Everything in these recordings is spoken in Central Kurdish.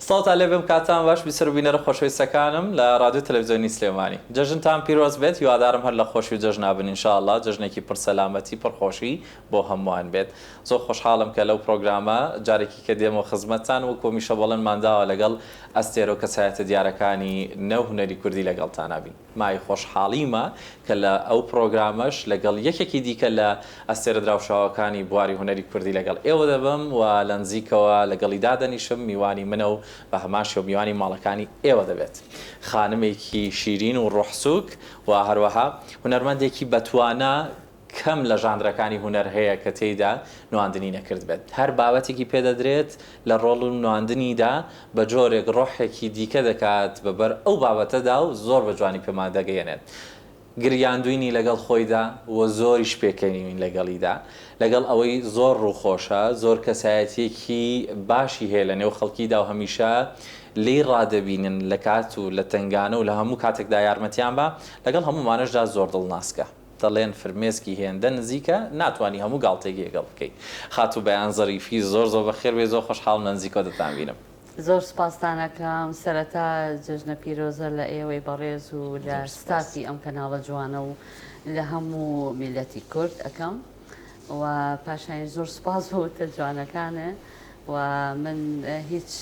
سڵات لێبم کاتان باش بیسەربینەرە خۆشەویستەکانم لە رادیۆ تەلەڤیزیۆنی سلێمانی جەژنتان پیرۆز بێت هیوادارم هەر لە خۆشی و جەژنابن ئینشاءالله جەژنێکی پڕسەلامەتی پڕخۆشی بۆ هەمووان بێت زۆر خۆشحاڵم کە لەو پرۆگرامە جارێکی کە دێمەوە خزمەتتان وەکو میشە بەڵێن ماداوە لەگەڵ ئەستێرە و کەسایەتە دیارەکانی نەو هونەری کوردی لەگەڵتان بین مای خۆشحاڵیمە کە لە ئەو پرۆگرامەش لەگەڵ یەکێکی دیکە لە ئەستێرە دراوشاوەکانی بواری هونەری کوردی لەگەڵ ئێوە دەبم و لە نزیکەوە لەگەڵی دادەنیشم میوانی منە و بە هەماشی و میوانی ماڵەکانی ئێوە دەبێت خانمێکی شیرین و ڕوحسوک و هەروەها هونەرمەندێکی بەتوانە کەم لە ژانرەکانی هونەر هەیە کە تێیدا نواندنی نەکرد بێت هەر بابەتێکی پێدەدرێت لە ڕۆڵ و نواندنیدا بە جۆرێک ڕۆحێکی دیکە دەکات بەبەر ئەو بابەتەدا و زۆر بە جوانی پێمان دەگەیەنێت گریاندوینی لەگەڵ خۆیدا و زۆریش پێکەنیوین لەگەڵیدا لەگەڵ ئەوەی زۆر ڕووخۆشە زۆر کەسایەتێکی باشی هەیە لە نێو خەڵکیدا و هەمیشە لی ڕادەبینن لە کات و لە تنگانە و لە هەموو کاتێکدا یارمەتیان بە لەگەڵ هەمومانەشدا زۆر دڵناسکە دەڵێن فرمێسکی هێندە نزیکە ناتوانانی هەموو گاڵتێکی لەگەڵ بکەیت خات و بەیان زەریفی زۆر بەخێر بێ زۆر خۆشحاڵ نزیکۆ دەتان بینم زۆر سپاسدانەکەم سەرەتا جەژنە پیرۆزە لە ئێوەی بەڕێز و لە ستافی ئەم کەناڵە جوانە و لە هەموو میلەتی کورد ئەەکەم و پاشانی زۆر سپاس بۆ تە جوانەکانە و من هیچ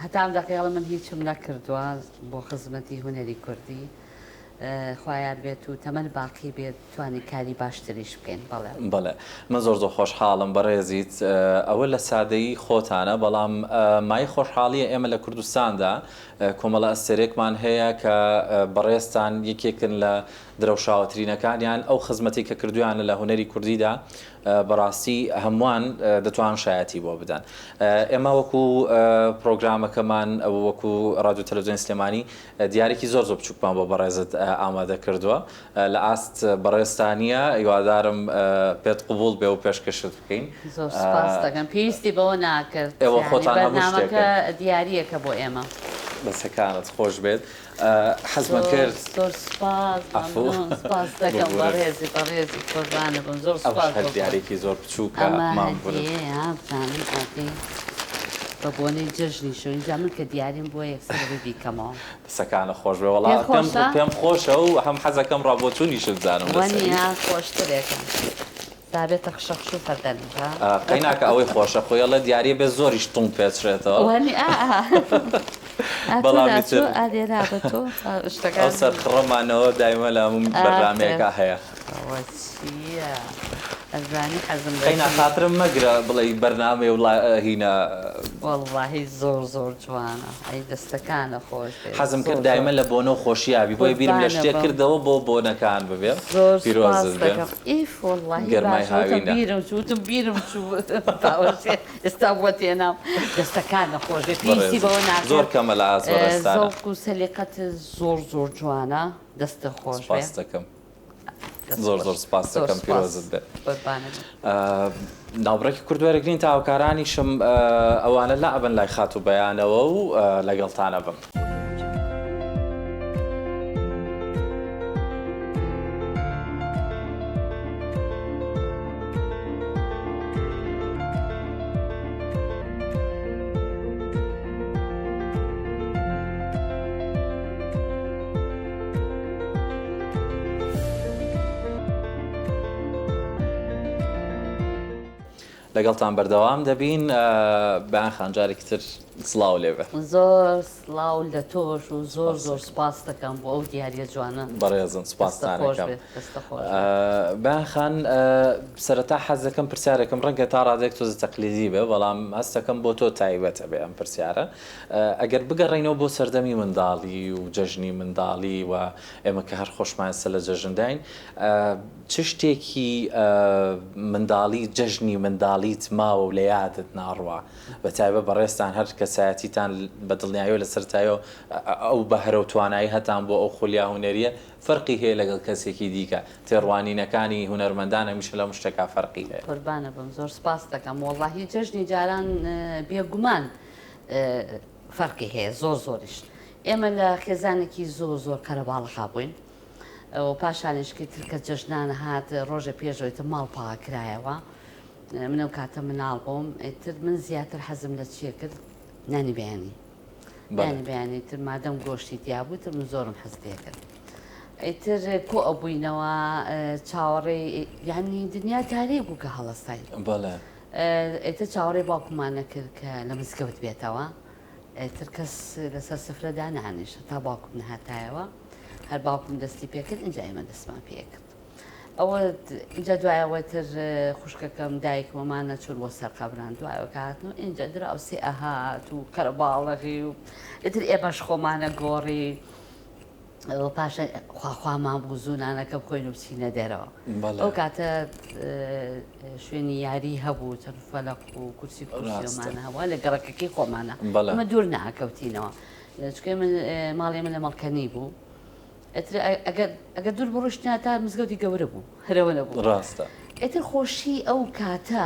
هەتام دەقیڵە من هیچم نەکردووە بۆ خزمەتی هونەری کوردی خوایان بێت و تەمەن باقی بێت توانی کاری باشتریش بکەین بەڵێ من زۆر خۆشحاڵم بەڕێزیت ئەوە لە سادەیی خۆتانە بەڵام مای خۆشحاڵیە ئێمە لە کوردستاندا کۆمەڵە ئەستێرێکمان هەیە کە بەڕێستان یەکێکن لە درەوشاوەترینەکانیان ئەو خزمەتی کە کردویانە لە هونەری کوردیدا بەڕاستی هەمووان دەتوان شایەتی بۆ بدەن ئێمە وەکو پرۆگرامەکەمان وەکو رادیۆ تەلەڤیزیۆنی سلێمانی دیارێکی زۆر بچووکمان بۆ بەڕێزت ئامادە کردووە لە ئاست بەڕێستانیە هیوادارم پێت قبول بێ و پێشکەشت بکەین زۆر سپاس دەکەم پێویستی بەوە ناکرد ئێوە خۆتان بەرنامەکە دیاریەکە بۆ ئێمە بەسەکانت خۆش بێت حەزمە کرد زۆر سپاس دەکەم بەڕێزی قوربانە بم زۆر سپاس هەر دیارێکی زۆر بچووکە مامبوون بە بۆنەی جەژنیش و اینجا من کە دیاریم بۆ یەکسەر بیکەمەوە بەسەکانە خۆش بێ وەڵام پێم خۆشە و هەم حەزەکەم ڕابۆچوونیشت زانم وەنیا خۆشترێکم دابێتە خشەخش و فەردەن قەیناکە ئەوەی خۆشە خۆیڵە دیارە بێ زۆریش تونگ پێچرێتەوە بەڵامی شتەکە سەرخڕەمانەوە دایمە لە هەموو بەرنامەیەکە هەیە ئەزانی حەزم قەینا خاترم مەگرە بڵێ بەرنامێ و هینە وەڵڵاهی زۆر جوانە ئەی دەستەکانە خۆش حەزم کرد دایمە لە بۆنە و خۆشییابی بۆی بیرم لە شتێک کردەوە بۆ بۆنەکان ببێ پیرۆزت بێ گەرمای هاوینە بیرم چوو ئێستا بۆ تێنام دەستەکانە خۆش پێویستی بەوە ناکرد زۆر کەمە لە ئازۆرستانە زۆڵک و سەلیقەت زۆر جوانە دەستە خۆش سپاس دەکەم زۆر سپاس دەکەم پیرۆزت بێت ناوبڕێکی کوردوەرەگرین تاوکارانیشم ئەوانە لا ئەبن لای خات و بەیانەوە و لەگەڵتانە بم لەگەڵتان بەردەوام دەبین بەیان خانجارێکی تر سڵاو لێبێ زۆر سڵاو لە تۆش و زۆر سپاس دەکەم بۆ ئەو دیارە جوانە بەڕێزن سپاسدانەکەم بەیان خان سەرەتا حەز دەکەم پرسیارێکم ڕەنگە تا ڕادێک تۆزە تەقلیدی بێ بەڵام هەستەکەم بۆ تۆ تایبەتە بێ ئەم پرسیارە ئەگەر بگەڕێنەوە بۆ سەردەمی منداڵی و جەژنی منداڵی و ئێمە کە هەر خۆشمانسە لە جەژنداین چ شتێکی منداڵی جەژنی منداڵیت ماوە و لە یادت ناڕوە بە تایبەت بەڕێستان هەر کەسایەتیتان بە دڵنیاییەوە لە سەرتایەوە ئەو بەهرە و توانایی هەتان بۆ ئەو خولیا هونەریە فەرقی هەیە لەگەڵ کەسێکی دیکە تێڕوانینەکانی هونەرمەندان هەمیشە لەم شتێکا فەرقی هەیە قوربانە بم زۆر سپاس دەکەم وەڵڵاهی جەژنی جاران بێگومان فەرقی هەیە زۆریش ئێمە لە خێزانێکی زۆر کەرەباڵغا بووین و پاشانیشکی ترکە جەژنانە هات ڕۆژە پێشەوەیتە ماڵ پاکرایەوە منە کاتە مناڵ بووم ئیتر من زیاتر حەزم لە چیە کرد نانی بەیانی نانی بەیانی تر مادەم گۆشتی دیابوو تر من زۆرم حەز لێ کرد. ئیتر کۆ ئەبووینەوە چاوەڕێ یعنی دنیا تارێ بوو کە هەڵەستای ئێتە چاوەڕێ باوکمانە کرد کە لە مزگەوت بێتەوە تر کەس لەسەر سفرەدا نانیشە تا باوکم نهاتایەوە هەر باوکم دەستی پێکرد اینجا ئێمە دەستمان پێکرد ئەوە اینجا دوایەوە تر خوشکەکەم دایکمەمانە چون بۆ سەر قەبران دوایەوە کاتن و اینجا دراوسێ ئەهات و کەرەباڵغی و ئیتر ئێمەش خۆمانە گۆڕی پاشە خواخوامان بوو زوونانەکە بخۆین و بچینە دەرەوە ئەو کاتە شوێنی یاری هەبوو تەرفەلق و کورسی کورسیۆمانە هەوە لە گەڕەکەکی خۆمانە ئەمە دوور ناکەوتینەوە چکێ من ماڵێ من لە مەڵکەنی بوو ئەگەر دوور بڕۆشتنا تا مزگەوتی گەورە بوو هەرەوە نەبوو ڕاستە ئێتر خۆشی ئەو کاتە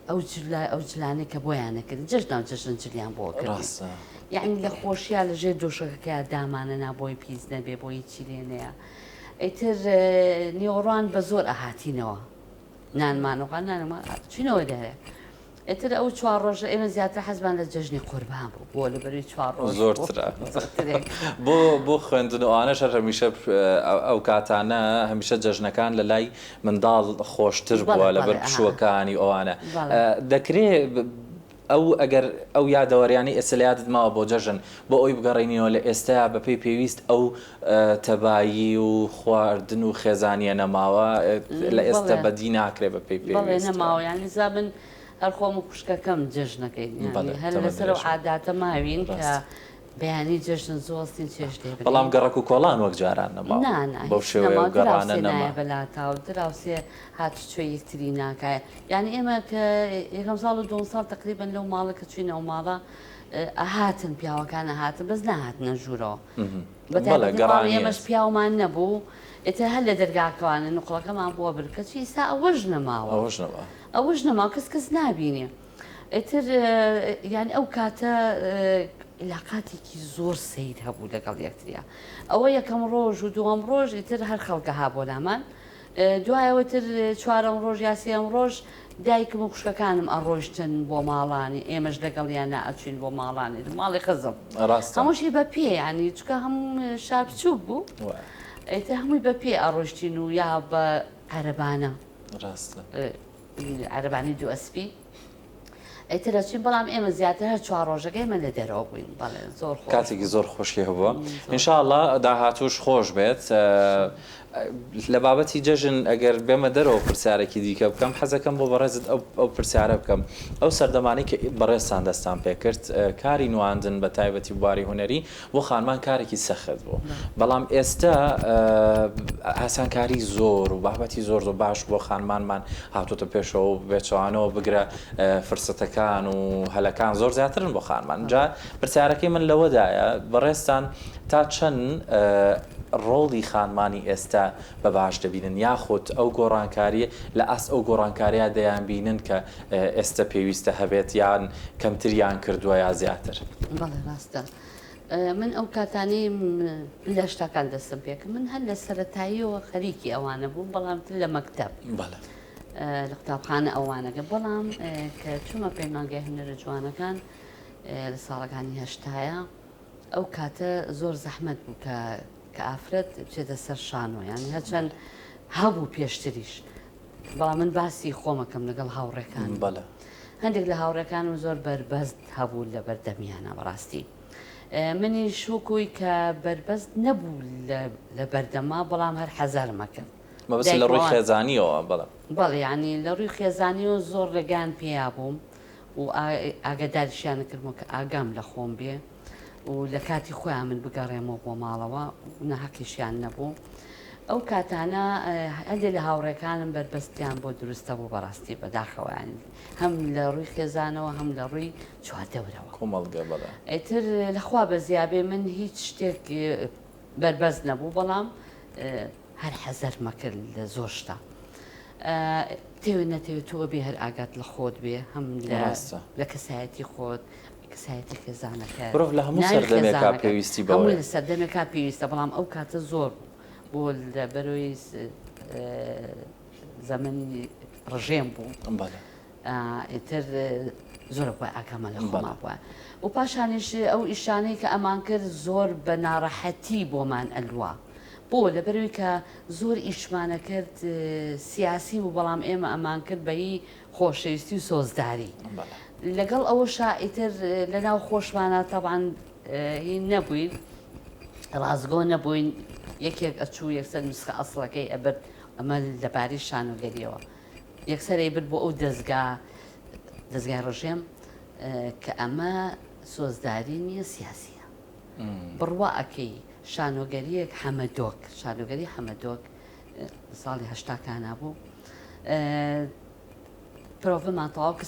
ئەو جلانێک کە بۆیانە کرد جەژنا جەژن جلیان بۆ کرد یعنی لە خۆشییا لەژێر دۆشەکەکە دامانە نابۆی پیس نەبێ بۆی چی لێنەیە ئەیتر نیۆڕان بە زۆر ئاهاتینەوە نانمانەوە نانەوە چینەوە دەرێ ئێتر ئەو چوار ڕۆژە ئێمە زیاتر حەزمان لە جەژنی قوربان بوو بۆ لە بەروی چوار ڕۆژ زۆرترە بۆ خوێندنەوەانەش هەمیشە ئەو کاتانە هەمیشە جەژنەکان لە لای منداڵ خۆشتر بووە لەبەر پشووەکانی ئەوانە دەکرێت ئەو ئەگەر ئەو یادەوەریانی ئێسلیاتت ماوە بۆ جەژن بۆ ئەوی بگەڕێنیەوە لە ئێستا بەپێی پێویست ئەو تەبایی و خواردن و خێزانیە نەماوە لە ئێستا بەدی ناکرێت بەپێی پێویست نەماوە یانی زابن هەر خۆم و خوشکەکەم جەژنەکەی هەر لەسەر و عاداتە ماوین کە بەیانی جەژن زۆستین چێش دێ بەڵام گەڕک و کۆڵان وەک جاران نەما بەو شێوەیە گەڕانە نەما بەلاتا و دراوسێ هاتوچێ یەکتری ناکایە یعنی ئێمە کە یەکەم ساڵ و دو ساڵ تقریبن لەو ماڵە کە چوینەوە ماڵە ئەهاتن پیاوەکانە هاتن بەس نهاتنە ژوورەوە بەڵێ ئێمەش پیاومان نەبوو ئێتە هەر لە دەرگاکەوانە نوقڵەکەمان بۆ برکە چی ئێستا ئەوەش نەماوە ئەوەش نەماوە کەس نابینێ ئێتر یعنی ئەو کاتە علاقاتێکی زۆر سەیر هەبوو لەگەڵ یەکتریا ئەوە یەکەم ڕۆژ و دووەم ڕۆژ ئیتر هەر خەڵکە هابۆ لامان دوایەوەتر چوارەم ڕۆژ یاسیەم ڕۆژ دایکم و خوشکەکانم ئەڕۆشتن بۆ ماڵانی ئێمەش لەگەڵیان نائەچین بۆ ماڵانی ماڵی خزم هەمووشی بە پێ ینی چکە هەموو شارچوو بوو ئیتر هەمووی بە پێ ئەڕۆشتین و یا بە عەرەبانە عەرەبانی دوو ئەسپی ئەیترەچین بەڵام ئێمە زیاتر هەر چوار ڕۆژەکە ئێمە لە دەرەوە بووین بەڵێ زۆر کاتێکی زۆر خۆشی هەبووە ئینشاءڵڵا داهاتووش خۆش بێت لە بابەتی جەژن ئەگەر بێمە دەرەوە پرسیارێکی دیکە بکەم حەزەکەم بۆ بەڕێزت ئەو پرسیارە بکەم ئەو سەردەمانی کە بەڕێستان دەستان پێکرد کاری نواندن بە تایبەتی بواری هوەری بۆ خانمان کارێکی سەخت بوو بەڵام ئێستا ئاسانکاری زۆر و بابەتی زۆر باش بۆ خانمانمان هاتوتە پێشەوە و بێچوانەوە بگرە فرسەتەکان و هەلەکان زۆر زیاترن بۆ خانمان جا پرسیارەکەی من لەوەدایە بەڕێستان تا چەند ڕۆڵی خانمانی ئێستا بە باش دەبینن یاخود ئەو گۆڕانکاریە لە ئەس ئەو گۆڕانکاریە دەیان بینن کە ئێستا پێویستە هەبێت یان کەمتریان کردووە یا زیاتر بەڵێ ڕاستە من ئەو کاتانی لە شتەکان دەستم پێکە من هەر لە سەرەتاییەوە خەریکی ئەوانە بوو بەڵام لە مەکتەب لە قوتابخانە ئەوانەکە بەڵام کە چوومە پەیمانگای هونەرە جوانەکان لە ساڵەکانی هەشتایە ئەو کاتە زۆر زەحمەت بوو کە ئافرەت بچێتە سەر شانۆ یانی هەرچەند هەبوو پێشتریش بەڵام من باسی خۆمەکەم لەگەڵ هاوڕێکان هەندێک لە هاوڕێکانم زۆر بەربەست هەبوو لە بەردەمیانە بەڕاستی منی شوکوی کە بەربەست نەبوو لە بەردەما بەڵام هەر حەزارمەکەم مەبەست لە ڕووی خێزانیەوە بەڵێ ینی لە ڕووی خێزانی و زۆر لەگان پێیا بووم و ئاگاداریشیانە کردمەوە کە ئاگام لە خۆم بێ و لە کاتی خۆیان من بگەڕێمەوە بۆ ماڵەوە نەحەقیشیان نەبوو ئەو کاتانە هەندێک لە هاوڕێکانم بەربەستیان بۆ دروستە بوو بەڕاستی بەداخەوەیان هەم لە ڕووی خێزانەوە هەم لە ڕووی چواردەورەوە کۆمەڵگە بەڵێ ئیتر لەخوا بەزیابێ من هیچ شتێک بەربەست نەبوو بەڵام هەر حەزەرمە کرد لە زۆر شتە تێوێ نەتەوێت تۆ بێ هەر ئاگات لە خۆت بێ هەم لە کەسایەتی خۆت کەسایەتی خێزانەکە برۆ لە هەموو سەردەمێکا پێویستی هەموو لە سەردەمێکا پێویستە بەڵام ئەو کاتە زۆر بۆ لە بەرۆی زەمەنی ڕژێم بوو ئیتر زۆر بە ئاکەمە لە خۆما بووە و پاشانیش ئەو ئیشانەی کە ئەمان کرد زۆر بە ناڕەحەتی بۆمان ئەلووە بۆ لەبەروی کە زۆر ئیشمانە کرد سیاسی و بەڵام ئێمە ئەمان کرد بەی خۆشەویستی و سۆزداری لەگەڵ ئەوە شائیتر لەناو خۆشمانە تەبان هی نەبووین ڕازگۆ نەبووین یەکێک ئەچوو یەکسەر نسخە ئەسڵەکەی ئەبرد ئەمە لەباری شانۆگەریەوە یەکسەر ئەیبرد بۆ ئەو دەستگای ڕژێم کە ئەمە سۆزداری نییە سیاسیە بڕوا ئەەکەی شانۆگەریەک حەمەدۆک شانۆگەری حەمەدۆک ساڵی هەشتاکانە بوو پرۆڤمان تەواو کە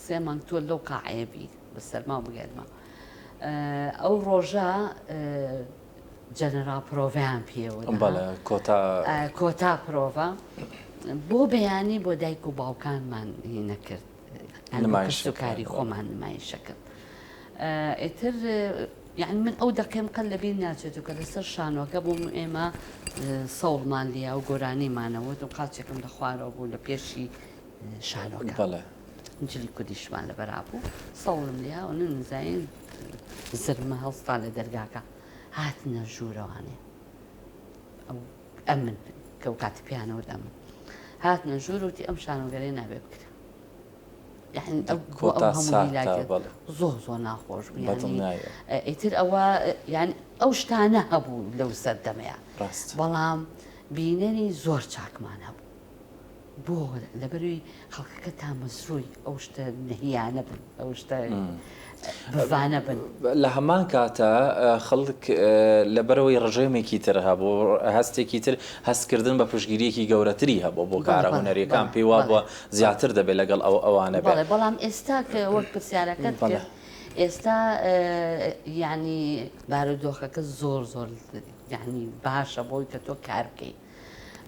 سێمان تۆ لەو قاعەیەبی بە سەرما بگەرمە ئەو ڕۆژە جەنەرال پرۆڤیان پێوە کۆتا پرۆڤە بۆ بەیانی بۆ دایک و باوکانمان نەکرد کاری خۆمان نمایشە کرد ئیتر یعنی من ئەو دەقێم قەت لەبیر ناچێت و کە لەسەر شانۆکە بووم ئێمە سەوڵمان لیا و گۆرانیمانەوە و قاچێکم لە خوارەوە بوو لە پێشی شانۆکە جلی کوردیشمان لە بەرا بوو سەوڵم لیا و نزین زرمە هەڵستا لە دەرگاکە هاتنە ژوورەوانێ ئەمن کە و کاتی پیانەوە ئەمن هاتنە ژوور وتی ئەم شانۆگەرەی نابێ بکرێ زۆر ناخۆش ئیتر ئەوە یعنی ئەو شتانە هەبوو لەو سەردەمەیە بەڵام بینەری زۆر چاکمان هەبوو بۆ لەبەروی خەڵکەکە تامەزرووی ئەو شتە نەهیانە بن ئەو شتە بڤانە بن لە هەمان کاتە خەڵک لەبەرەوەی ڕژێمێکی تر هەبوو هەستێکی تر هەستکردن بە پشگیریەکی گەورەتری هەبوو بۆ کارە هونەریەکان پێی وا بووە زیاتر دەبێت لەگەڵ ئەوانە بێت بەڵام ئێستا کە وەک پرسیارەکەت کرد ئێستا یعنی بارودۆخەکە زۆر یعنی باشە بۆی کە تۆ کار بکەیت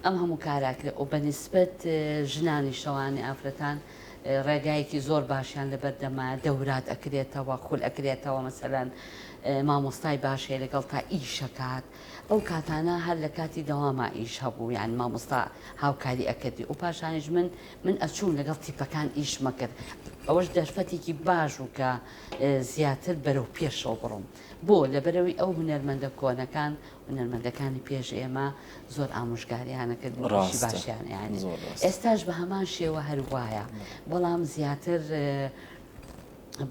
ئەم هەموو کاراکرێت و بەنسبەت ژنانی شەوانی ئافرەتان ڕێگایەکی زۆر باشیان لە بەردەما دەورات ئەکرێتەوە خول ئەکرێتەوە مەسەلەن مامۆستای باشەیە لەگەڵ تا ئیشەکات ئەو کاتانە هەر لە کاتی دەواما ئیش هەبوو یان مامۆستا هاوکاری ئەکردی و پاشانیش من ئەچوون لەگەڵ تیپەکان ئیش مەکرد ئەوەش دەرفەتێکی باش و کە زیاتر بەرەو پێشەوە بڕم بۆ لەبەرەوەی ئەو هونەرمەندە کۆنەکان هونەرمەندەکانی پێش ئێمە زۆر ئامۆژگاریانەکرد باشیان یانی ئێستاش بە هەمان شێوە هەروایە بەڵام زیاتر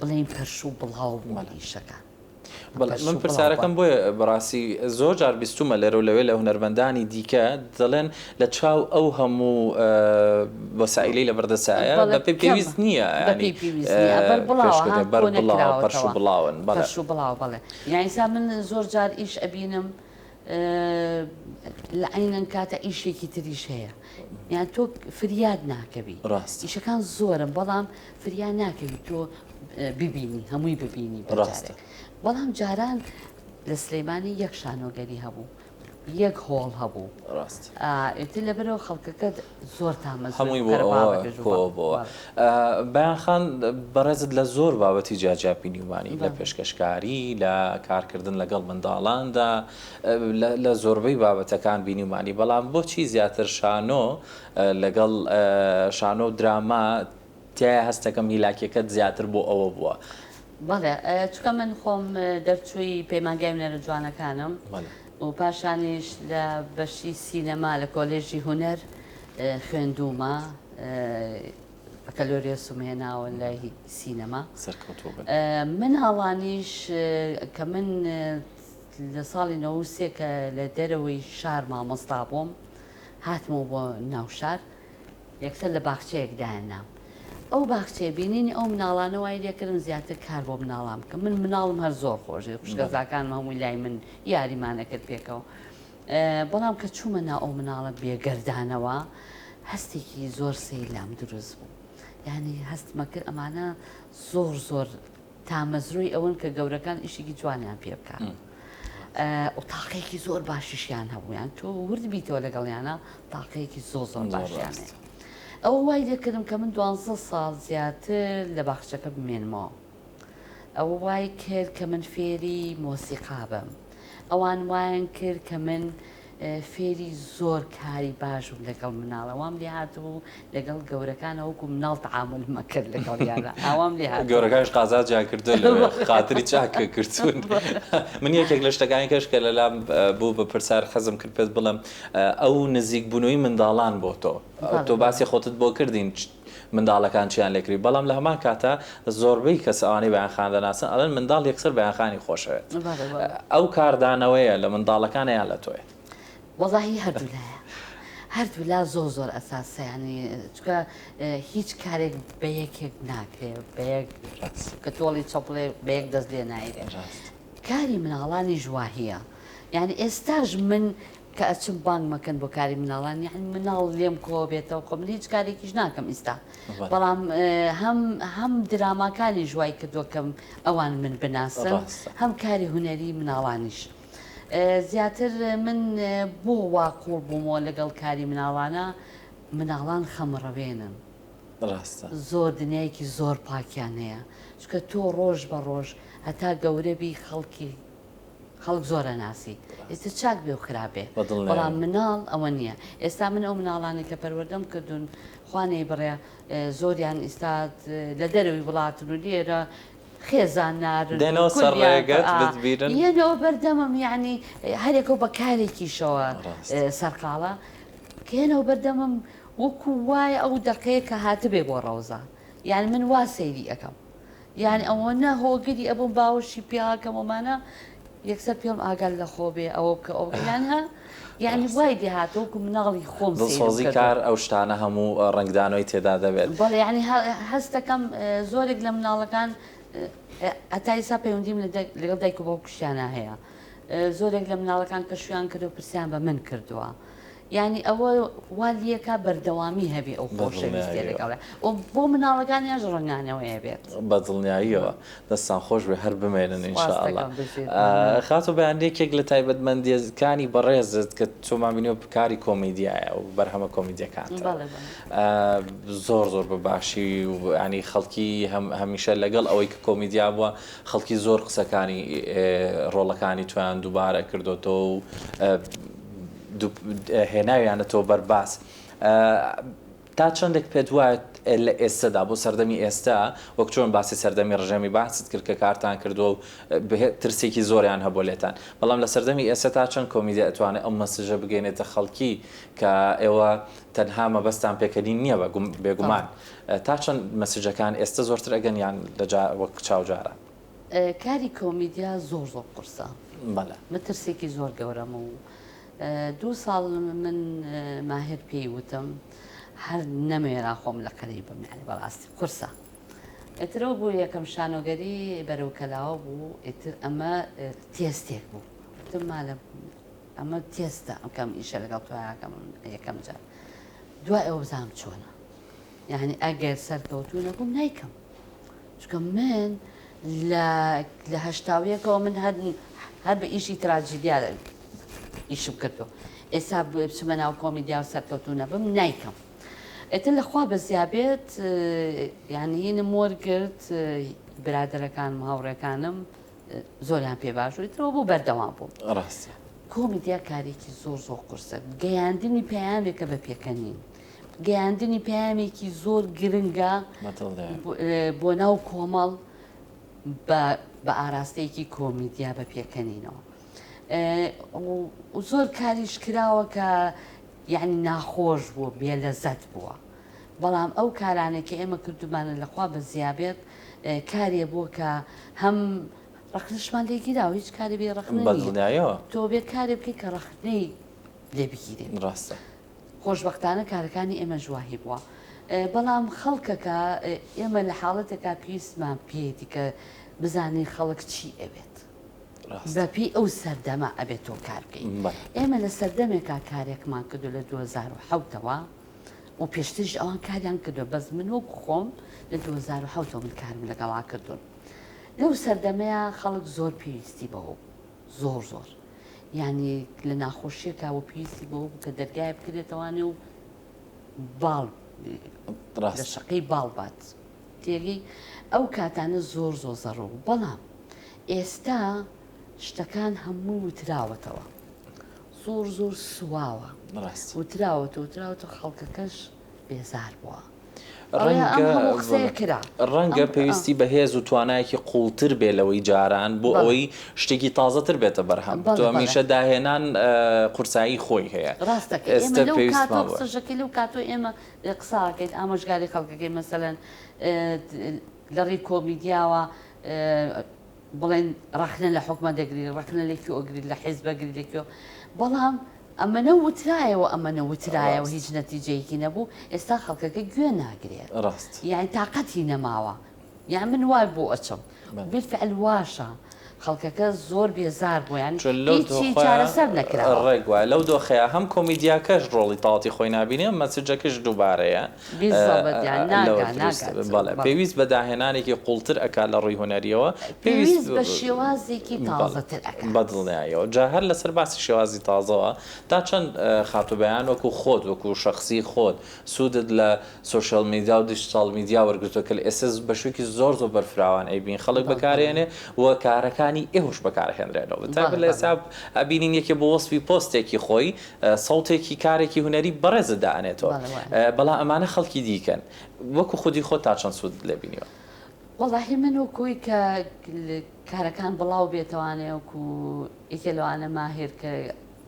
بڵێن پەرش و بڵاو بوون ئیشەکان من پرسیارەکەم بۆیە بەڕاستی زۆر جار بیستومە لێرە و لەوێ لە هونەرمەندانی دیکە دەڵێن لە چاو ئەو هەموو وەسایلەی لە بەردەسایە بە پێی پێویست نییە پەرش و بڵاون پەرش و بڵاو بڵێ یانیسا من زۆر جار ئیش ئەبینم لە عینەن کاتە ئیشێکی تریش هەیە یان تۆ فریاد ناکەوی ئیشەکان زۆرم بەڵام فریاد ناکەوی تۆ ببینی هەمووی ببینی بەڕاستە بەڵام جاران لە سلەیمانی یەک شانۆگەری هەبوو یەک هۆڵ هەبوو ئێتر لەبەرەوە خەڵکەکە زۆر هەمووی بۆ بەیانخان بەڕێزت لە زۆر بابەتی جیاجیاپینیوانی لە پێشکەشکاری لە کارکردن لەگەڵ منداڵاندا لە زۆربەی بابەتەکان بینیومانی بەڵام بۆچی زیاتر شانۆ لەگەڵ شانۆ و دراما تایە هەستەکەم هیلاکیەکەت زیاتر بۆ ئەوە بووە بەڵێ چکە من خۆم دەرچووی پەیمانگای هونەرە جوانەکانم و پاشانیش لە بەشی سینەما لە کۆلێژی هونەر خوێندومە بەکەلۆریە سومێناوە لە سینەما من هەڵانیش کە من لە ساڵی 93 کە لە دەرەوەی شار مامۆستا بووم هاتمەوە بۆ ناوشار یەکسەر لە باخچەیەکدایەنام ئەو باخچێ بینینی ئەو مناڵانە وای لێکردم زیاتر کار بۆ مناڵام کە من مناڵم هەر زۆر خۆشی خوشکەزاکان هەمووی لای من یاریمانەکرد پێکەوە بەڵام کە چوومە ناو ئەو مناڵە بێگەردانەوە هەستێکی زۆر سەیلام دروست بوو یعنی هەستمە کرد ئەمانە زۆر تامەزرووی ئەوەن کە گەورەکان ئیشێکی جوانیان پێ بکات و تاقەیەکی زۆر باشیشیان هەبوویان تۆ ورد بیتەوە لەگەڵیانە تاقەیەکی زۆر باشیانێ ئەو وای لێکردم کە من 12 ساڵ زیاتر لە باخچەکە بمێنمەوە ئەو وای کرد کە من فێری مۆسیقا بم ئەوان وایان کرد کە من فێری زۆر کاری باش و لەگەڵ مناڵە وام لێ هاتبوو لەگەڵ گەورەکانە وەکو مناڵ تعامل مەکرد لەگەڵیانە ئاوام لێ هات گەورەکانش قازات جا کردو لە خاتری چاکە کردوون من یەکێک لە شتەکانی کەش کە لەلام بوو بە پرسیار خەزم کرد پێت بڵم ئەو نزیک بوونەوەی منداڵان بۆ تۆ باسی خۆتت بۆ کردین منداڵەکان چیان لێکری بەڵام لە هەمان کاتە زۆربەی کەس ئەوانەی بەیانخان دەناسن ئەڵێن منداڵ یەکسەر بەیانخانی خۆشەوێت ئەو کاردانەوەیە لە منداڵەکان یان لە تۆیە وەڵاهی هەردوو لایە هەردوو لا زۆر ئەساسە ینی چکە هیچ کارێک بە یەکێک ناکرێت بەیەک کە تۆڵی چۆپڵێ بە یەک دەست لێ نایرێت کاری مناڵانی ژواهیە یعنی ئێستاژ من کە ئەچم بانگ مەکەن بۆ کاری مناڵان یعنی مناڵ لێم کۆ بێتەوە خۆ من هیچ کارێکیش ناکەم ئێستا بەڵام هەم دراماکانی ژوای کردووەکەم ئەوان من بناسم هەم کاری هونەری مناڵانیش زیاتر من بۆ واقوڵ بوومەوە لەگەڵ کاری مناڵان خەمڕەوێنن زۆر دنیایەکی زۆر پاکیان هەیە چکە تۆ ڕۆژ بە ڕۆژ هەتا گەورەبی خەڵک زۆرە ناسی ئێستا چاک بێ و خراپێ بەڵام مناڵ ئەوە نییە ئێستا من ئەو مناڵانی کە پەروەردەم کردوون خوانەی بڕێ زۆریان ئێستا لە دەرەوەی وڵاتن و لێرە خێزان نارن دێنەوە سەرڕێگەت بتبیرن یەنەوە بەردەمم یعنی هەرێکەوە بە کارێکیشەوە سەرقاڵە کێنەوە بەردەمم وەکو وایە ئەو دەقەیە کە هاتبێ بۆ ڕەوزە یعنی من وا سەیری ئەەکەم یعنی ئەوە نە هۆگری ئەبوو باوشی پیاکەم ومانە یەکسەر پێم ئاگەر لە خۆ بێ ئەوە بکە ئەو یانها یعنی وای دێهاتۆکو مناڵی خۆم دڵسۆزی کار ئەو شتانە هەموو ڕنگدانەوەی تێدا دەبێت بەڵێ یعنی هەستەکەم زۆرێک لە مناڵەکان ئەتایسا پەیوەندیم لەگەڵ دایک و باوکوشیانە هەیە زۆرێک لە مناڵەکان کە شویان کرد و پرسیان بە من کردووە یعنی ئەوە وا لیەکە بەردەوامی هەبێ ئەو خۆشەویستێ لەگەڵێ بۆ مناڵەکانیان ڕنگانەوەی هەبێت بە دڵنیاییەوە دەستان خۆش بێ هەر بمێنن ئینشاءالله خاتۆ بەیانێکێک لە تایبەتمەندیەکانی بەڕێزت کە تۆمان بینیەوە کاری کۆمیدیایە و بەرهەمە کۆمیدیەکان زۆر زۆر بەباشی و ینی خەڵکی هەمیشە لەگەڵ ئەوەی کە کۆمیدیا بووە خەڵکی زۆر قسەکانی ڕۆڵەکانی تویان دووبارە کردوتەوە و هێناویانەتەوە بەرباس تا چەندێک پێت وایە لە ئێستادا بۆ سەردەمی ئێستا وەک چۆن باسی سەردەمی ڕژەمی باست کرد کە کارتان کردو و ترسێکی زۆریان هەبوو لێتان بەڵام لە سەردەمی ئێستا تا چەند کۆمیدیا ئەتوانێت ئەم مەسەجە بگەینێتە خەڵکی کە ئێوە تەنها مەبەستان پێکەنی نییە بێگومان تا چەند مەسەجەکان ئێستا زۆرتر ئەگەن یان وەک چاوجارە کاری کۆمیدیا زۆر قورسە من ترسێکی زۆر گەورەمە و 2 ساڵ من ماهر پێی وتم هەر نەمێرا خۆم لە قەری بمێنی بەڕاستی قورسە ئێترەوە بوو یەکەم شانۆگەری بەرەو کەلاوە بوو ئێتر ئەمە تێستێک بوو وتم مالە ئەمە تێستە ئەمکەم ئیشە لەگەڵ تویاکەم یەکەم جار دوای ئەو بزانم چۆنە یعنی ئەگەر سەرکەوتوو نەبووم نایکەم چکە من لە هەشتاویەکەوە من هەر بە ئیشی تراجیدیا ئیشم کردو ئێستا بچمە ناو کۆمیدیا و سەرکەوتوو نەبم نایکەم ئێتر لەخوا بەزیابێت یعنی هینم وەرگرت برادەرەکانم هاوڕێکانم زۆریان پێ باش و ئێترەوە بوو بەردەوام بووم کۆمیدیا کارێکی زۆر قورسە گەیاندنی پەیامێکە بە پێکەنین گەیاندنی پەیامێکی زۆر گرنگە بۆ ناو کۆمەڵ بە ئاراستەیەکی کۆمیدیا بە پێکەنینەوە زۆر کاریش کراوە کە یعنی ناخۆش بووە بێلەزەت بووە بەڵام ئەو کارانێک کە ئێمە کردومانە لەخوا بە زیابێت کارێ بووە کە هەم ڕخنشمان لێگیرا و هیچ کاری بێ ڕخنەوە تۆ بێت کارێ بکەی کە ڕخنەی لێ بگیرێت ڕاستە خۆشبەختانە کارەکانی ئێمە جواهی بووە بەڵام خەڵکەکە ئێمە لە حاڵەتێکا پێویستمان پێیەتی کە بزانین خەڵک چی ئەوێت بەپی ئەو سەردەما ئەبێت تۆ کار بکەین ئێمە لە سەردەمێکا کارێکمان کردو لە 2007ەوە و پێشترش ئەوان کاریان کردو بەس من وەکو خۆم لە 2007 من کارم لەگەڵا کردوون لەو سەردەمەیە خەڵک زۆر پێویستی بەوە زۆر یعنی لە ناخۆشیەکە و پێویستی بەوە کە دەرگای بکرێتەوانێ و باڵ لە شەقەی باڵ بات تێگەی ئەو کاتانە زۆر زەڕوو بەڵام ئێستا شتەکان هەموو وتراوەتەوە زۆر سواوە وتراوەتە خەڵکەکەش بێزار بووە. ڕەنگە پێویستی بەهێز و توانایەکی قوڵتر بێ لەوەی جاران بۆ ئەوەی شتێکی تازەتر بێتە بەرهەم. تۆ هەمیشە داهێنان قورسایی خۆی هەیە. ڕاستەکەی لەو کاتۆ ئێمە قساکەیت ئامۆژگاری خەڵکەکەی مەسەلەن لەڕێی کۆمیدیاوە بڵێن ڕخنە لە حکومە دەگری ڕخنە لێکی ئۆگری لە حیزبەگری لێکەوە بەڵام ئەمەنە وترایەوە هیچ نەتیجەیەکی نەبوو ئێستا خەڵکەکە گوێ ناگرێت یعنی تااقەتی نەماوە یان من وای بۆ ئەچم بالفعل واشە خەڵکەکە زۆر بێزار بوو یان هیچی چارەسەر نەکراوە ڕێک وایە لەو دۆخەیە هەم کۆمیدیاکەش ڕۆڵی تاڵاتی خۆی نبینێ مەسجەکەش دووبارەیە پێویست بە داهێنانێکی قوڵتر ئەکات لە ڕووی هوەریەوە پێویست بە شێوازێکی تازەتر بەدڵنیایەوە جا هەر لەسەر باسی شێوازی تازەوە تا چەند خاتوبەیان وەکو خۆت وەکو شخصی خۆت سوودت لە سوشال میدیا و دیجیتال میدیا وەرگرتووە کە ئێستا بەشوێکی زۆر بەرفراوان ئەیبین خەڵک بەکارێنێ و کارەکان ئێوەش بەکارهێنرێنەوە تا لە حساب ئەبینین یەکێ بۆ وەسفی پۆستێکی خۆی سەڵتێکی کارێکی هوەری بەڕێزە دائنێتەوە بەڵام ئەمانە خەڵکی دیکەن وەکو خودی خۆت تا چەند سوود لێبینیوە وەڵاهی من وەکوی کە کارەکان بڵاو بێتوانێ وەکو ئیکە لەوانە ماهێر کە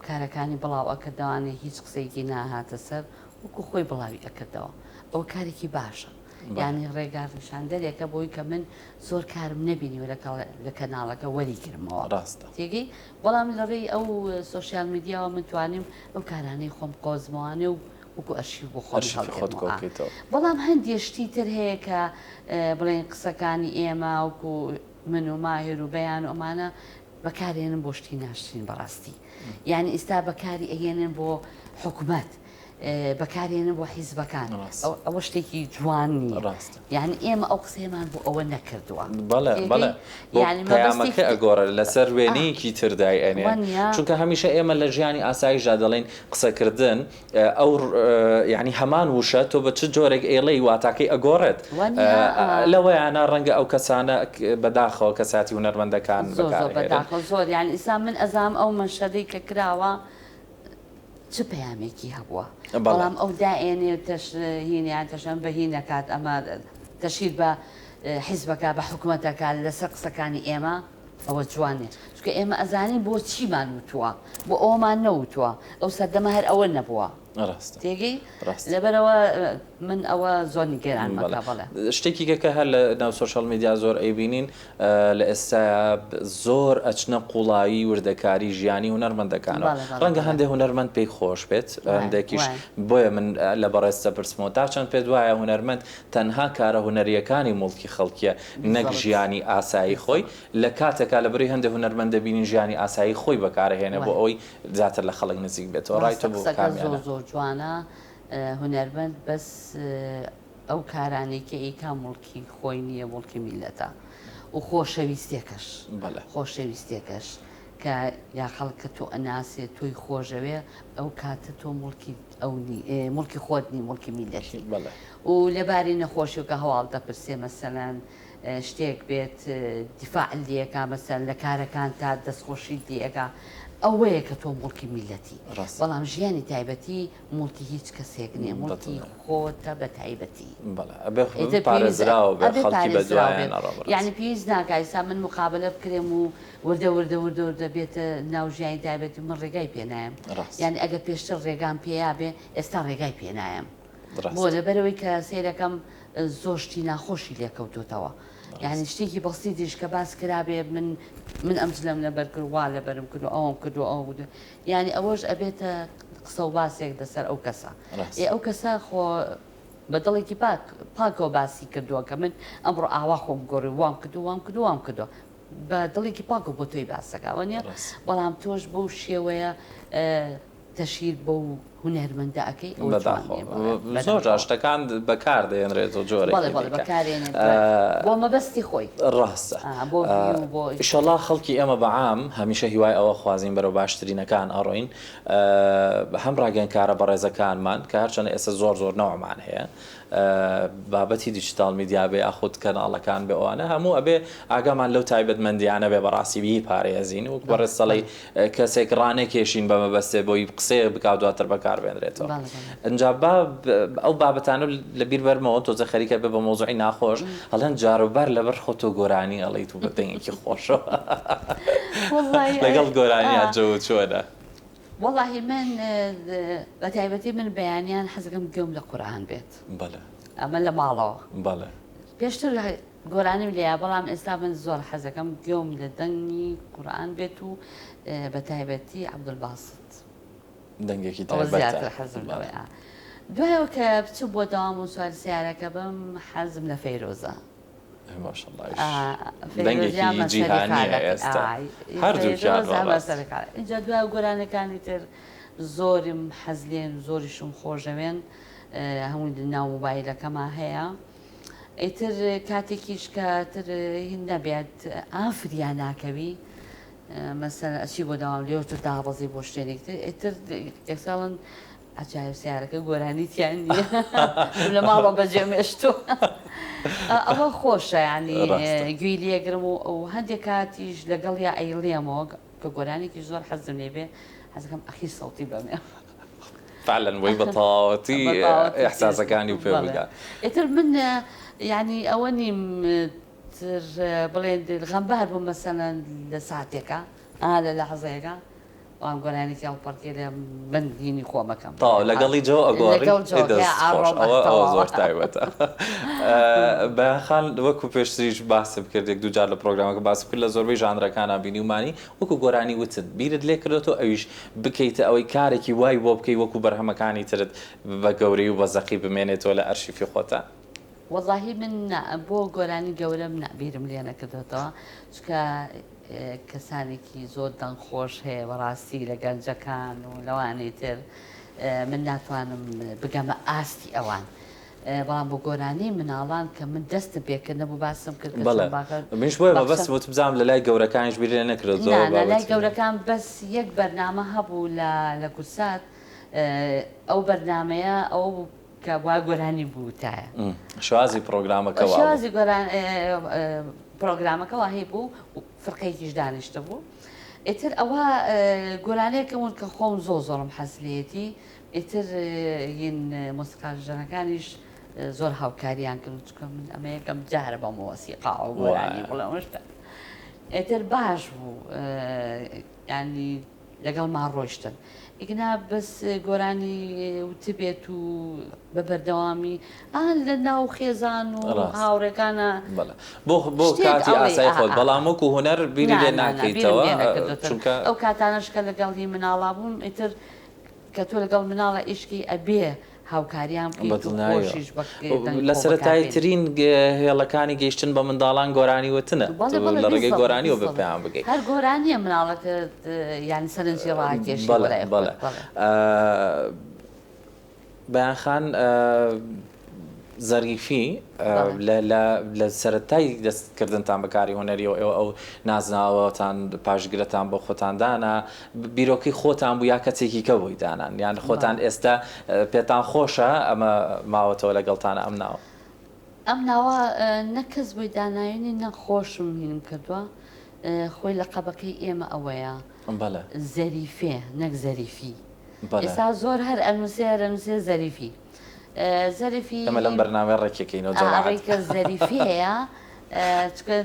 کارەکانی بڵاو ئەکردوانێ هیچ قسەیەکی ناهاتە سەر وەکو خۆی بڵاوی ئەکردەوە ئەوە کارێکی باشە یعنی ڕێگار نیشاندەرێکە بۆی کە من زۆر کارم نەبینیوە لە کەناڵەکە وەریگرمەوە تێگەی بەڵام لەڕێی ئەو سوۆسیال میدیاوە من توانیم ئەو کارانەی خۆم قۆزمەوانێ و وەکو ئەرشیو بۆ خۆم بەڵام هەندێک شتی تر هەیە کە بڵێن قسەکانی ئێمە وەکو من و ماهێر و بەیان و ئەمانە بەکارێنن بۆ شتی ناشرین بەڕاستی یعنی ئێستا بەکاری ئەگەێنن بۆ حکومەت بەکارێنن بۆ حیزبەکان ئەوە شتێکی جوانی یعنی ئێمە ئەو قسەیەمان بۆ ئەوە نەکردووە پەیامەکە ئەگۆڕە لەسەر وێنەیەکی تردای ئەنێ چونکە هەمیشە ئێمە لە ژیانی ئاساییشدا دەڵێن قسەکردن ئەو یعنی هەمان وشە تۆ بە چ جۆرێک ئێڵەی واتاکەی ئەگۆڕێت لەوەیانە ڕەنگە ئەو کەسانە بەداخەوە کەساتی هونەرمەندەکان زۆر یان ئیسا من ئەزام ئەو منشەدەی کە کراوە چ پەیامێکی هەبووە بەڵام ئەو دائێنێ هینیان تەشەم بەهی نەکات ئەمە تەشیر بە حیزبەکە بە حکوومەتەکە لەسەر قسەکانی ئێمە ئەوە جوانێ چکە ئێمە ئەزانین بۆ چیمان وتووە بۆ ئەومان نەوتووە ئەو سەردەمە هەر ئەوە نەبووە تێگەی لەبەرەوە من ئەوە زۆر نیگەران مەکە بەڵێ شتێکی کە هەر لە ناو سوۆسیال میدیا زۆر ئەیبینین لە ئێستا زۆر ئەچنە قوڵایی وردەکاری ژیانی هونەرمەندەکانەوە ڕەنگە هەندێک هونەرمەند پێی خۆش بێت هەندێکیش بۆیە من لە بەڕێستە پرسمەوە تا چەند پێت وایە هونەرمەند تەنها کارە هونەریەکانی موڵکی خەڵکیە نەک ژیانی ئاسایی خۆی لە کاتێکا لە بەری هەندێک هونەرمەند دەبینین ژیانی ئاسایی خۆی بەکارهێنە بۆ ئەوەی زیاتر لە خەڵک نزیک بێتەوە ڕایتە بۆ کامیانە جوانە هونەرمەند بەس ئەو کارانێکی ئیکا مڵکی خۆی نییە مڵکی میلەتە و خۆشەویستێکەش کە یا خەڵکە تۆ ئەناسێت تۆی خۆشەوێ ئەو کاتە تۆ مڵکی خۆت نی مڵکی میلەتی و لەباری نەخۆشی و کە هەواڵ دەپرسێ مەسەلەن شتێک بێت دیفاع لێکا مەسەن لە کارەکان تا دەستخۆشی لێکا ئەوەیە کە تۆ مڵکی میلەتی بەڵام ژیانی تایبەتی مڵکی هیچ کەسێک نییە مڵکی خۆتە بە تایبەتی یعنی پێویست ناکایسا من مقابلە بکرێم و وردە بێتە ناو ژیانی تایبەتی من ڕێگای پێنایم یعنی ئەگە پێشتر ڕێگام پێیا بێ ئێستا ڕێگای پێنایم بۆ لەبەرەوەی کە سیرەکەم زۆشتی ناخۆشی لێکەوتوتەوە یعنی شتێکی بەستی دیش کە باس کرابێ من ئەمجلم لەبەر کردوا لەبەرم کردو ئەوم کردو ئەو بوو یعنی ئەوەش ئەبێتە قسە و باسێک دەسەر ئەو کەسە ئەو کەسە خۆ بە دڵێکی پاکەوە باسی کردووە کە من ئەمڕۆ ئاوا خۆم گۆڕی وام کردو بە دڵێکی پاکە بۆ تۆی باسەکەوە نیە بەڵام تۆش بەو شێوەیە تەشیر بە هونەرمەندە ئەەکەی زۆر شتەکان بەکار دێنرێت و جۆرە بەکارێنێت بۆ مەبەستی خۆی ڕاستە ئیشەڵا خەڵکی ئێمە بەعام هەمیشە هیوای ئەوە خوازین بەرەو باشترینەکان ئەڕۆین هەم ڕاگەنکارە بە ڕێزەکانمان کە هەرچەنە ئێستا زۆر نەوەمان هەیە بابەتی دیجیتال میدیا بێ ئاخوت کەناڵەکان بێ ئەوانە هەموو ئەبێ ئاگامان لەو تایبەتمەندیانە بێ بەڕاستی بی پارێزین و بەڕێستەڵی کەسێک ڕانێکێشین بە مەبەستێ بۆی قسێ بکاو دواتر بەکار بێنرێتەوە ئەنجا ئەو بابەتانە لەبیر بەرمەوە تۆزە خەریکە بێ بە مۆزوعی ناخۆش هەڵەن جاروبار لەبەر خۆتۆ گۆرانی ئەڵیت و بەدەنگێکی خۆشەوە لەگەڵ گۆرانیە جەوت چۆنە والله من بەتایبەتی من بەیانیان حەزەکەم گوێم لە قورئان بێت ئەمە لە ماڵەوە پێشتر گۆرانیم لێە بەڵام ئێستا من زۆر حەزەکەم گوێم لە دەنگی قورئان بێت و بەتایبەتی عەبدولباست دەنگێکی زیاتر حەزم لەوەیە دوایەوە کە بچوو بۆ دەوام و سوار سیارەکە بم حەزم لە فەیرۆزە دەنگێکی جیهانیە ئێستا اینجا دوای گۆرانەکانی تر زۆرم حەز لێن زۆریشم خۆشەوێن هەمووی ناو مۆبایلەکەمان هەیە ئیتر کاتێکیش کەتر هین نەبێت ئافریان ناکەوی مەسەلەن ئەچی بۆ داوام لێوتر دابەزی بۆ شتێنێکتر ئیتر یەکساڵن ئەجایب سیارەکە گۆرانیتیان نییە لە ماڵەوە بەجێمێشتۆ ئەوە خۆشە ینی گوێی لێگرم و هەندێک کاتیش لەگەڵ یا ئەیڵێمەوە کە گۆرانێکی زۆر حەزم لێ بێ حەزەکەم ئەخی سەوتی بەمێ فعلا وەی بەتەواوەتی ئیحساسەکانی و پێ بگە ئیتر من ینی ئەوە نیم بڵێن غەمبار بوو مەسەلەن لە ساتێکە لە لەحەزەیەەکە ئەم گۆرانێکی هەڵپەرکێ لە من هینی خۆمەکەم لەگەڵی جۆ ئەگۆڕی زۆر تایبەتە بەیانخان وەکو پێشتریش باسم کرد یەک دووجار لە پرۆگرامەکە باسم کرد لە زۆربەی ژانرەکانە بینی ومانی وەکو گۆرانی وتت بیرت لێ کردێتەوە ئەویش بکەیتە ئەوەی کارێکی وای بۆ بکەی وەکو بەرهەمەکانی ترت بە گەورەی و بە زەقی بمێنێتەوە لە ئەرشیفی خۆتە وەڵاهی من بۆ گۆرانی گەورەم بیرم لێ نەکردێتەوە چکە کەسانێکی زۆر دەنگخۆش هەیە بەڕاستی لە گەنجەکان و لەوانەی تر من ناتوانم بگەمە ئاستی ئەوان بەڵام بۆ گۆرانی مناڵان کە من دەستم پێکرد نەبوو باسم کرد منش بۆیە بەس وت بزانم لە لای گەورەکانیش بیر لێ نەکرێت لە لای گەورەکان بەس یەک بەرنامە هەبوو لە کورسات ئەو بەرنامەیە ئەو کە وا گۆرانی بووتایە شوازی پرۆگرامەکەەوە شوازی پرۆگرامەکەەوە هەیە بوو فرقەیەکیش دانیشتە بوو ئیتر ئەوە گۆرانەیەکەمون کە خۆم زۆرم حەزلێتی ئیتر هین مۆسیقاژەنەکانیش زۆر هاوکاریان کرد چکە من ئەمە یەکەم جارە بە مۆسیقا و گۆرانی بڵێشتا ئیتر باش بوو ینی لەگەڵ ما ڕۆیشتن ئیگنا بەس گۆرانی وتە بێت و بە بەردەوامی لە ناو خێزان و هاوڕێکانە بۆ کاتی ئاسای خۆت بەڵام وەکو هوەر بیری لێ ناکەیتەوە چونکە ئەو کاتانشکە لەگەڵی مناڵا بووم ئیتر کە تۆ لەگەڵ مناڵە ئیشکی ئەبێ هاوکاریان لە سەرەتایی ترین هێڵەکانی گەیشتن بە منداڵان گۆرانی وتنە لە ڕێگەی گۆرانی و بەپیان بگەیت هەر گۆرانیە مناڵەکە یانی سەرنجی ڕاکێشی بەیانخان زەریفی لە سەرەتای دەستکردنتان بەکاری هوەری و ئەو نازناوەتان پاشگرەتان بۆ خۆتاندانا بیرۆکەی خۆتان بوو یا کەسێکی کە بووی دانان یان خۆتان ئێستا پێتان خۆشە ئەمە ماوەتەوە لەگەڵتانە ئەم ناوە ئەم ناوە نەکەس بووی داناوێنی نەخۆشم هینم کردووە خۆی لە قەبەکەی ئێمە ئەوەیە زەریفێ نەک زەریفی ئێستا زۆر هەر ئەنووسێ زەریفی زەریفی ئەمە لەم بەرنامە ڕێکێکەینەوە ڕێکە زەریفی هەیە چکە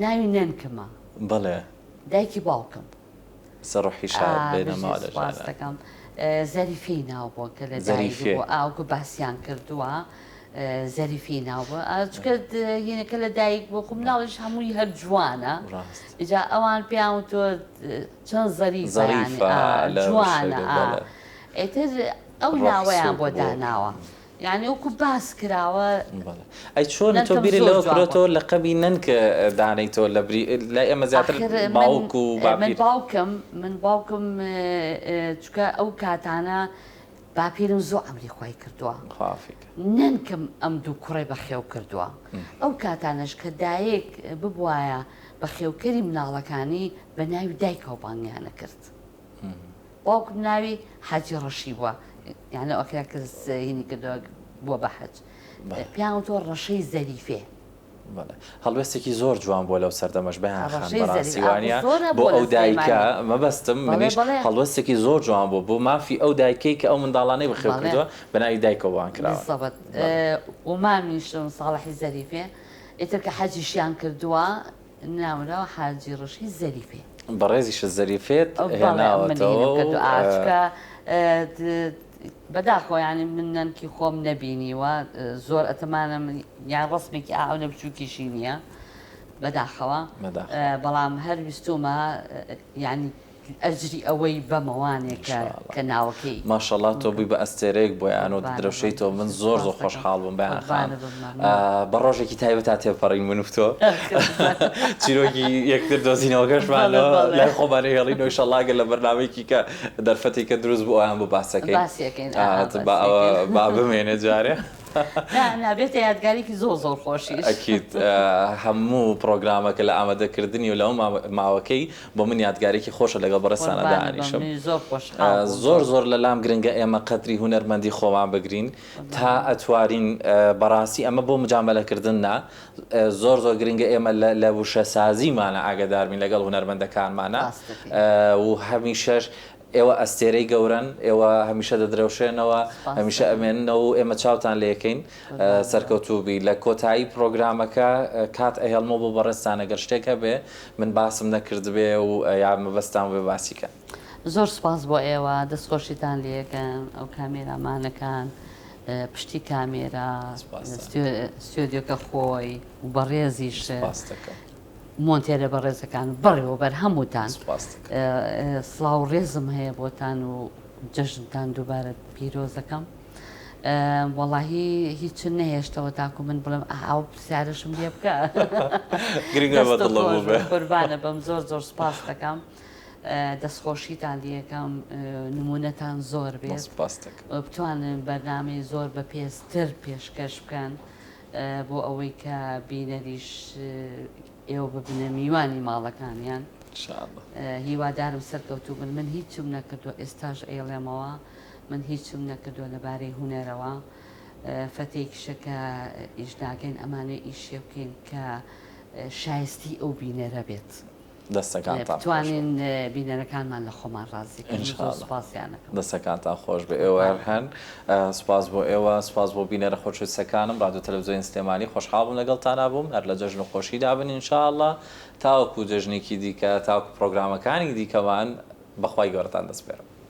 ناوی نەنکمە بەڵێ دایکی باوکم سەرڕۆحی شاد بێنەماوە لە ژانەکەم زەریفی ناو بۆ کە لە دایک بۆ ئاوکە باسییان کردووە زەریفی ناوە چکە هینەکە لە دایک بۆ خو مناڵش هەمووی هەر جوانە ئجا ئەوان پیان تۆ چەند زەریف جوانە ئیتر ئەو ناوەیان بۆ داناوە یعنی وەکو باس کراوە ئەی چۆن تۆ بیری لەوە کرێتەوە لە قەبی نەنکە دانەیتەوە لە ئێمە زیاتر باوک و من باوکم چکە ئەو کاتانە باپیرم زۆر ئەمری خۆی کردووە نەنکەم ئەم دوو کوڕێ بە خێو کردووە ئەو کاتانش کە دایک ببوایە بە خێوکەری مناڵەکانی بە ناوی دایکەوە بانگیانە کرد باوکم ناوی حاجی ڕەشی بووە یانە ئۆکرا کەس هینی کردووە بووە بە حەج پیان تۆ ڕەشەی زەریفێ هەڵوێستێکی زۆر جوان بۆ لەو سەردەمەش بەیان خان بەڕاستیوانە بۆ ئەو دایکە مەبەستم منیش هەڵوێستێکی زۆر جوان بوو بۆ مافی ئەو دایکەی کە ئەو منداڵانەی بەخێو کردووە بە ناوی دایکەوەوان کراوە ومامیشم ساڵحی زەریفێ ئیتر کە حەجیشیان کردووە ناورەوە حاجی ڕەشی زەریفێ بەڕێزیشە زەریفێت هێناوەتەوە بەداخۆ ینی من نەنکی خۆم نەبینیوە زۆر ئەتەمانم یان ڕستمێکی ئاو نەبچووکیشی نییە بەداخەوە بەڵام هەر ویستومە ینی ئەجری ئەوەی بەمەوانێکە کە ناوەکەی ماشەڵڵا تۆ بووی بە ئەستێرەیەک بۆ یانۆ درەوشەیتەوە من زۆر خۆشحاڵ بووم بەیان خان بە ڕۆژێکی تایبەت تا تێپەڕین من و تۆ چیرۆکی یەکتر دۆزینەوەگەشتمانەوە لای خۆمانە هێڵین و ئینشەڵڵا لە بەرنامەیەکی کە دەرفەتی کە دروست بوو ئەیان بۆ باسەکەی با بمێنێ جارێ نابێتە یادگارێکی زۆر خۆشی ئەکیت هەموو پرۆگرامەکە لە ئامادەکردنی و لەو ماوەکەی بۆ من یادگارێکی خۆشە لەگەڵ بەڕێستانە دانیشم زۆر لە لام گرنگە ئێمە قەدری هونەرمەندی خۆمان بگرین تا ئەتوارین بەڕاستی ئەمە بۆ مجاملەکردن نا زۆر گرنگە ئێمە لە وشەسازیمانە ئاگداربین لەگەڵ هونەرمەندەکانمانە و هەمیشەش ئێوە ئەستێرەی گەورن ئێوە هەمیشە دەدرەوشێنەوە هەمیشە ئەمێننەوە و ئێمە چاوتان لێکەین سەرکەوتوبی لە کۆتایی پرۆگرامەکە کات ئەهێڵمە بۆ بەڕێستانە گەر شتێکە بێ من باسم نەکردبێ و یا مەبەستان بێ باسیکە زۆر سپاس بۆ ئێوە دەستخۆشیتان لێکەن ئەو کامێرامانەکان پشتی کامێرا ستۆدیۆکە خۆی و بەڕێزیش مۆنتێرە بە ڕێزەکان بڕێەوە بەر هەمووتان سڵاو ڕێزم هەیە بۆتان و جەژنتان دووبارە پیرۆزەکەم وەڵاهی هیچ نەهێشتەوە تاکو من بڵم ئاو پرسیارشم لێ بکە قوربانە بەم زۆر سپاس دەکەم دەستخۆشیتان لەکەم نمونەتان زۆر بێت بتوانن بەرنامەی زۆر بە پێستر پێشکەش بکەن بۆ ئەوەی کە بینەریش ئێوە ببنە میوانی ماڵەکانیان هیوادارم سەرکەوتوو بن من هیچم نەکردو ئێستاش ئێڵێمەوە من هیچم نەکردو لەبارەی هونەرەوە فەتێکیشەکە ئیشناکەین ئەمانە ئیشێ بکەین کە شایستی ئەو بینەرە بێت توانین بینەرەکانمان لە خۆمان دەستەکانتان خۆش بە ئێوە هەن سپاس بۆ ئێوە سپاس بۆ بینەرە خۆشویستەکانم ڕادیۆ تەلەڤیزیۆن سلێمانی خۆشحاڵبووم لەگەڵتانە بووم هەر لە جەژن و خۆشیدا بن ئینشاءڵڵا تاوەکو جەژنێکی دیکە تاوەکو پرۆگرامەکانی دیکەوان بەخوای گەورەتان دەسپێرم